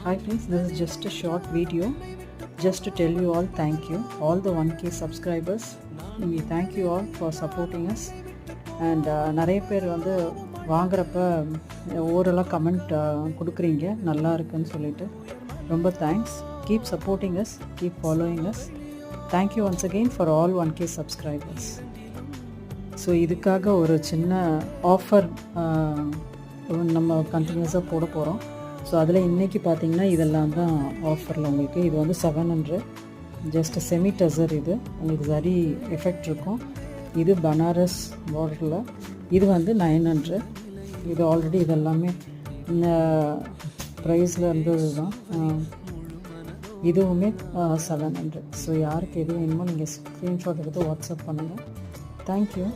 Hi friends, this is just a short video just to tell you all thank you. All the 1K subscribers, we thank you all for supporting us. And நிறைய பேர் வந்து வாங்குறப்ப ஓரளவு comment கொடுக்குறீங்க நல்லா இருக்குன்னு சொல்லிட்டு ரொம்ப thanks. Keep supporting us, keep following us. Thank you once again for all 1K subscribers. So இதுக்காக ஒரு சின்ன ஆஃபர் நம்ம கண்டினியூஸாக போட போகிறோம். ஸோ அதில் இன்றைக்கி பார்த்திங்கன்னா இதெல்லாம் தான் ஆஃபரில் உங்களுக்கு. இது வந்து 700 ஜஸ்ட் செமி டசர். இது உங்களுக்கு சரி எஃபெக்ட் இருக்கும். இது பனாரஸ் பார்டரில். இது வந்து 900. இது ஆல்ரெடி இதெல்லாமே இந்த ப்ரைஸில் இருந்தது தான். இதுவுமே 700. ஸோ யாருக்கு எது வேணுமோ நீங்கள் ஸ்க்ரீன்ஷாட் எடுத்து வாட்ஸ்அப் பண்ணுங்கள். தேங்க்யூ.